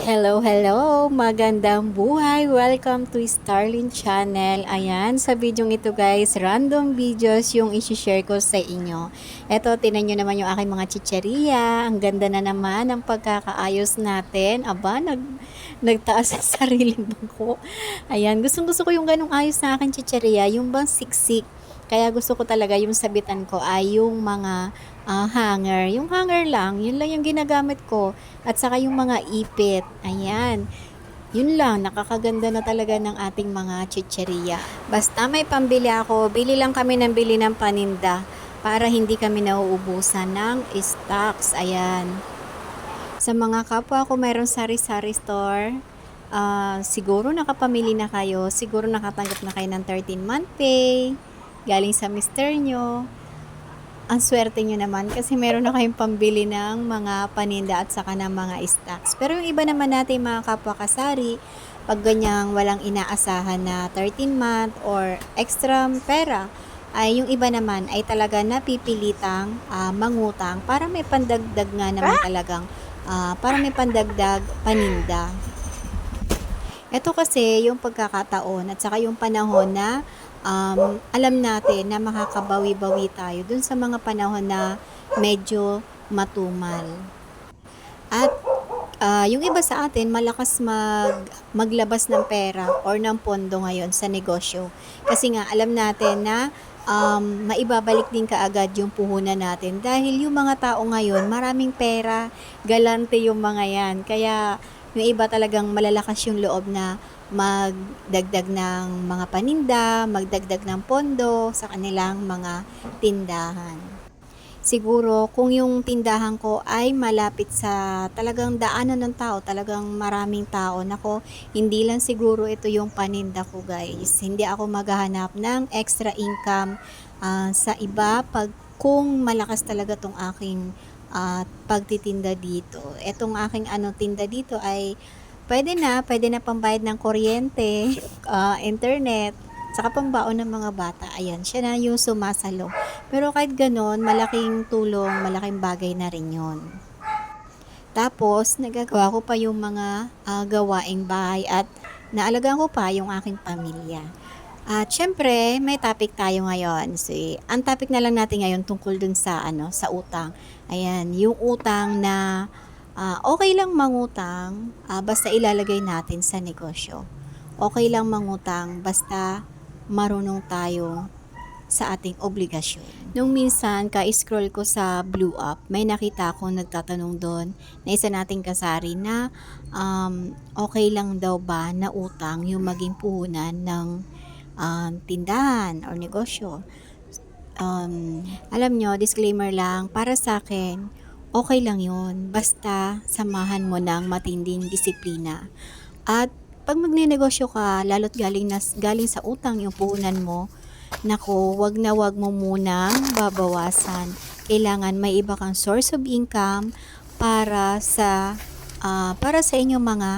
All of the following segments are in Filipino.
Hello, hello! Magandang buhay! Welcome to Starlin Channel. Ayan, sa video ito guys, random videos yung isi-share ko sa inyo. Eto, tinan nyo naman yung aking mga chicheria. Ang ganda na naman ang pagkakaayos natin. Aba, nagtaas sa sariling bangko. Ayan, gustong-gusto ko yung ganong ayos na aking chicheria, yung bang siksik. Kaya gusto ko talaga yung sabitan ko ay yung mga hanger. Yung hanger lang, yun lang yung ginagamit ko. At saka yung mga ipit. Ayan. Yun lang, nakakaganda na talaga ng ating mga chicheria. Basta may pambili ako, bili lang kami ng bili ng paninda para hindi kami nauubusan ng stocks. Ayan. Sa mga kapwa ko mayroong sari-sari store, siguro nakapamili na kayo, siguro nakatanggap na kayo ng 13-month pay, galing sa mister nyo. Ang swerte nyo naman kasi meron na kayong pambili ng mga paninda at saka ng mga stocks. Pero yung iba naman natin mga kapwa kasari, pag ganyang walang inaasahan na 13-month or extra pera, ay yung iba naman ay talaga napipilitang mangutang para may pandagdag nga naman talagang para may pandagdag paninda. Ito kasi yung pagkakataon at saka yung panahon na alam natin na makakabawi-bawi tayo dun sa mga panahon na medyo matumal. At yung iba sa atin malakas maglabas ng pera or ng pondo ngayon sa negosyo. Kasi nga alam natin na maibabalik din kaagad yung puhunan natin dahil yung mga tao ngayon maraming pera, galante yung mga yan. Kaya yung iba talagang malalakas yung loob na magdagdag ng mga paninda, magdagdag ng pondo sa kanilang mga tindahan. Siguro kung yung tindahan ko ay malapit sa talagang daanan ng tao, talagang maraming tao, nako, hindi lang siguro ito yung paninda ko guys. Hindi ako maghahanap ng extra income sa iba kung malakas talaga tong aking pagtitinda dito. Etong aking tinda dito ay pwede na pambayad ng kuryente, internet, saka pambaon ng mga bata. Ayan, siya na yung sumasalo. Pero kahit ganon, malaking tulong, malaking bagay na rin yun. Tapos, nagagawa ko pa yung mga gawaing bahay at naalagaan ko pa yung aking pamilya. At syempre, may topic tayo ngayon. So, ang topic na lang natin ngayon tungkol dun sa utang. Ayan, yung utang na okay lang mangutang basta ilalagay natin sa negosyo. Okay lang mangutang basta marunong tayo sa ating obligasyon. Nung minsan, ka-scroll ko sa Blue Up, may nakita akong nagtatanong doon na isa nating kasari na okay lang daw ba na utang yung maging puhunan ng tindahan or negosyo. Alam nyo, disclaimer lang, para sa akin, okay lang yun. Basta samahan mo ng matinding disiplina. At pag magnenegosyo ka, lalo't galing sa utang yung puhunan mo, nako, wag na wag mo munang babawasan. Kailangan may iba kang source of income para sa inyong mga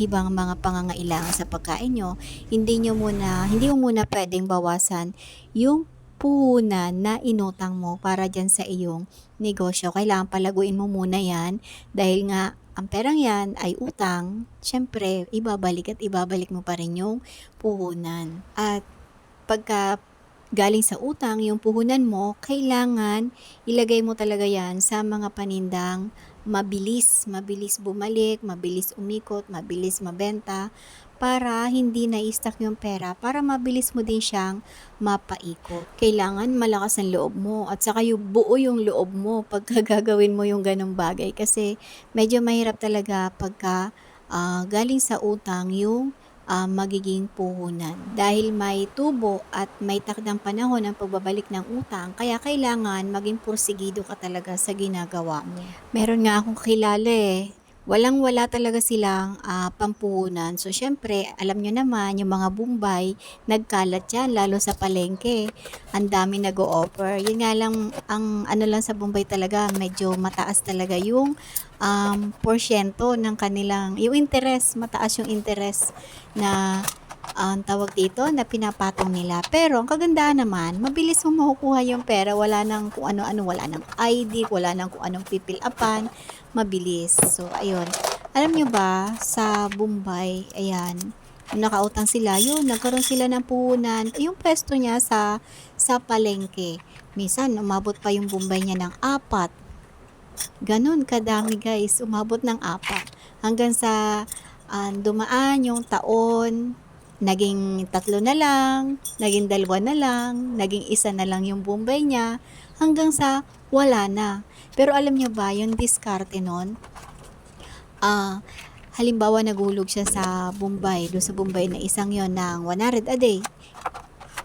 ibang mga pangangailangan sa pagkain nyo. Hindi mo muna pwedeng bawasan yung puhunan na inutang mo para dyan sa iyong negosyo. Kailangan palaguin mo muna yan dahil nga ang perang yan ay utang, syempre ibabalik at ibabalik mo pa rin yung puhunan. At pagka galing sa utang, yung puhunan mo, kailangan ilagay mo talaga yan sa mga panindang mabilis bumalik, mabilis umikot, mabilis mabenta, para hindi na-stuck yung pera, para mabilis mo din siyang mapaikot. Kailangan malakas ang loob mo at saka yung buo yung loob mo pagka gagawin mo yung ganong bagay kasi medyo mahirap talaga pagka galing sa utang yung magiging puhunan. Dahil may tubo at may takdang panahon ang pagbabalik ng utang, kaya kailangan maging porsigido ka talaga sa ginagawa mo. Meron nga akong kilala walang-wala talaga silang pampuhunan. So, syempre, alam nyo naman, yung mga Bombay, nagkalat yan, lalo sa palengke. Ang dami nag-o-offer. Yun nga lang, ang ano lang sa Bombay talaga, medyo mataas talaga yung porsyento ng kanilang, yung interest, mataas yung interest na ang tawag dito na pinapatong nila. Pero ang kagandahan naman, mabilis mo makukuha yung pera, wala nang kung ano-ano, wala nang ID, wala nang kung anong pipil-upan, mabilis. So ayun. Alam nyo ba, sa Bombay, ayan, nung nakautang sila, yun, nagkaroon sila ng puhunan. Yung pwesto niya sa palengke. Minsan, umabot pa yung Bombay niya ng 4. Ganun kadami guys, umabot ng 4. Hanggang sa dumaan yung taon, naging 3 na lang, naging 2 na lang, naging 1 na lang yung Bombay niya, hanggang sa wala na. Pero alam niyo ba, yung diskarte nun, halimbawa naghulog siya sa Bombay, doon sa Bombay na isang yon ng 100 a day.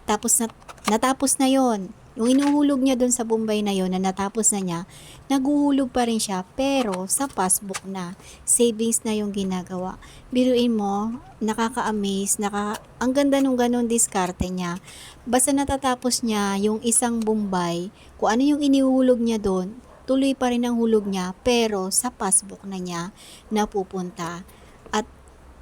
Tapos natapos na yon. Yung inuhulog niya doon sa Bombay na yon na natapos na niya, naguhulog pa rin siya pero sa passbook na. Savings na yung ginagawa. Biruin mo, nakaka-amaze, ang ganda nung ganun diskarte niya. Basta natatapos niya yung isang Bombay, kung ano yung inihuhulog niya doon, tuloy pa rin ang hulog niya pero sa passbook na niya napupunta. At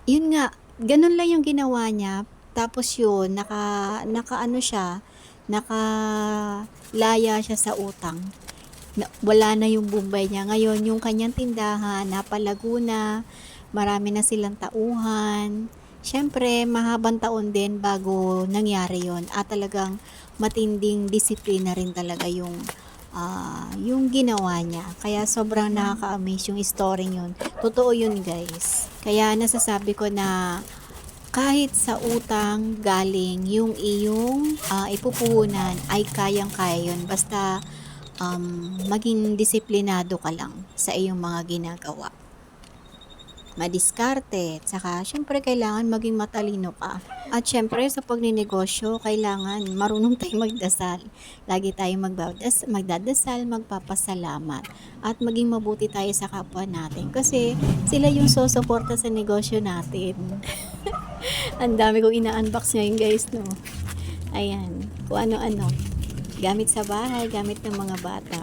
yun nga, ganun lang yung ginawa niya. Tapos yun, naka ano siya, nakalaya siya sa utang. Wala na yung Bombay niya. Ngayon, yung kanyang tindahan, napalago na, marami na silang tauhan. Siyempre, mahabang taon din bago nangyari yon. At talagang matinding disiplina rin talaga yung ginawa niya. Kaya sobrang nakaka-amaze yung story yun. Totoo yun guys. Kaya nasasabi ko na kahit sa utang galing yung iyong ipupuhunan ay kayang-kaya yun. Basta maging disiplinado ka lang sa iyong mga ginagawa. Madiskarte, tsaka syempre kailangan maging matalino ka. At syempre sa pagninegosyo, kailangan marunong tayong magdasal. Lagi tayong magdadasal, magpapasalamat, at maging mabuti tayo sa kapwa natin. Kasi sila yung susuporta sa negosyo natin. Ang dami kong ina-unbox ngayon guys, no? Ayan, kung ano-ano. Gamit sa bahay, gamit ng mga bata.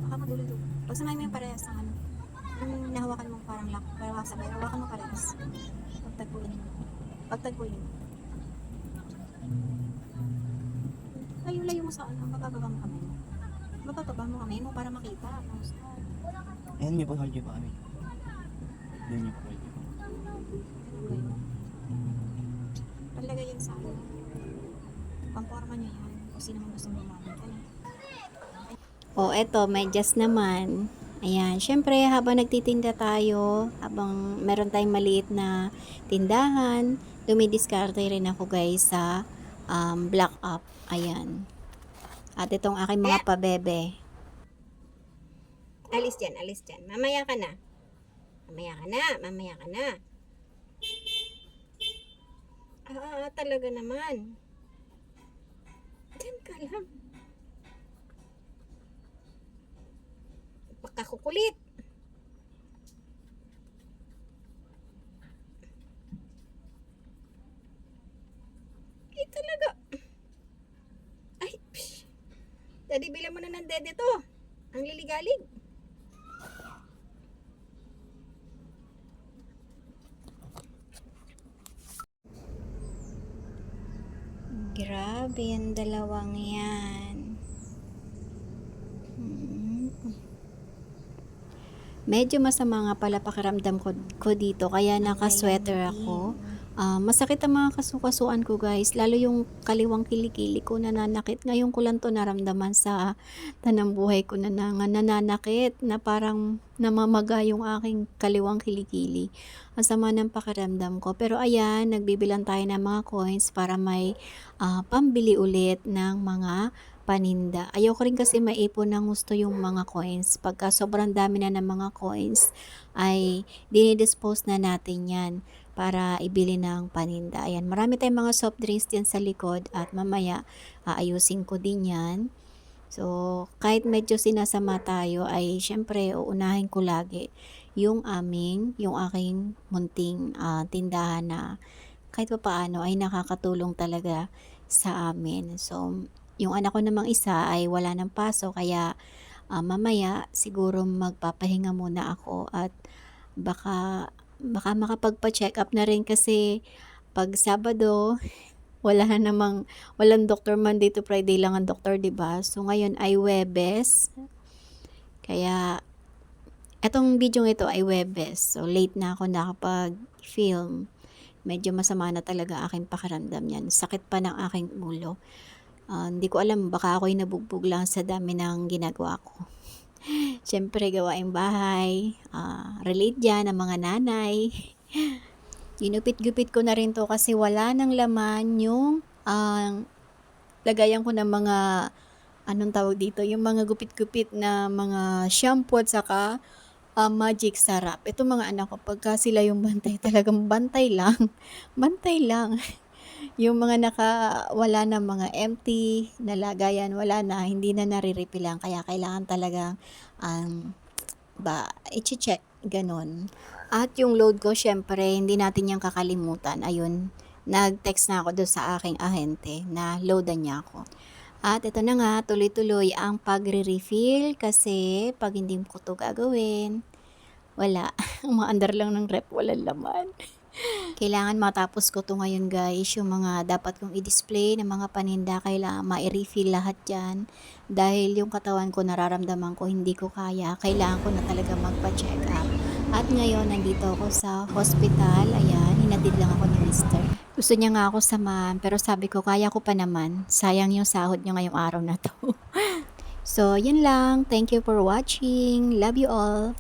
Baka magulo. Pagsamahin mo yung parehas ng ano. Yung nahawakan mo parang lock. Pero sabay, hawakan mo parehas. Pagtagpuin mo. Pagtagpuin mo. Layo-layo mo sa ano. Bababa mo kamay mo. Bababa mo kamay mo para makita. Ayan niyo po, hold niyo po kami. Ayan niyo po, hold niyo po. Palagay yan sa ano. Pamporma niya yan. Kung sino man gusto mo lumamit. O, eto, medyas naman. Ayan, syempre habang nagtitinda tayo, habang meron tayong maliit na tindahan, dumidiskarte rin ako guys sa black up. Ayan. At itong aking mga pabebe. Alis dyan, alis dyan. Mamaya ka na. Mamaya ka na, mamaya ka na. Talaga naman. Diyan ka lang. Pagkakukulit. Talaga. Ay, psh. Daddy, bilang mo na ng dede to. Ang liligalig. Grabe yung dalawang yan. Medyo masama nga pala pakiramdam ko dito, kaya naka-sweater ako. Masakit ang mga kasukasuan ko guys, lalo yung kaliwang kilikili ko nananakit. Ngayon ko lang to naramdaman sa tanang buhay ko na nananakit, na parang namamaga yung aking kaliwang kilikili. Ang sama ng pakiramdam ko. Pero ayan, nagbibilang tayo ng mga coins para may pambili ulit ng mga paninda. Ayoko rin kasi maipon ng gusto yung mga coins. Pagka sobrang dami na ng mga coins, ay dinidispose na natin yan para ibili ng paninda. Ayan, marami tayong mga soft drinks dyan sa likod at mamaya aayusin ko din yan. So, kahit medyo sinasama tayo ay syempre uunahin ko lagi yung aking munting tindahan na kahit pa paano ay nakakatulong talaga sa amin. So, yung anak ko namang isa ay wala ng pasok kaya mamaya siguro magpapahinga muna ako at baka baka makapagpa-check up na rin kasi 'pag Sabado walang doktor, Monday to Friday lang ang doktor, 'di ba? So, ngayon ay Huwebes, kaya etong bidyong ito ay Huwebes. So, late na ako nakapag-film. Medyo masama na talaga aking pakiramdam niyan. Sakit pa ng aking ulo. Hindi ko alam, baka ako'y nabugbog lang sa dami ng ginagawa ko. Siyempre, gawaing bahay, relate dyan ang mga nanay. Ginupit-gupit ko na rin to kasi wala nang laman yung lagayan ko ng mga, anong tawag dito, yung mga gupit-gupit na mga shampoo at saka magic sarap. Ito mga anak ko, pagka sila yung bantay, talagang bantay lang. Bantay lang. Yung mga wala na mga empty na lagayan, wala na, hindi na nare-refill kaya kailangan talagang i-check, ganun. At yung load ko, syempre, hindi natin yung kakalimutan. Ayun, nag-text na ako doon sa aking ahente na loadan niya ako. At ito na nga, tuloy-tuloy ang pagre-refill kasi pag hindi ko to gagawin, wala. Umaandar lang ng rep, walang laman. Kailangan matapos ko to ngayon guys, yung mga dapat kong i-display ng mga paninda, kailangan ma-refill lahat yan. Dahil yung katawan ko nararamdaman ko hindi ko kaya, kailangan ko na talaga magpa-check up. At ngayon, nandito ako sa hospital, ayan, hinatid lang ako ni Mister. Gusto niya nga ako samahan, pero sabi ko, kaya ko pa naman. Sayang yung sahod niya ngayong araw na to. So, yun lang. Thank you for watching. Love you all.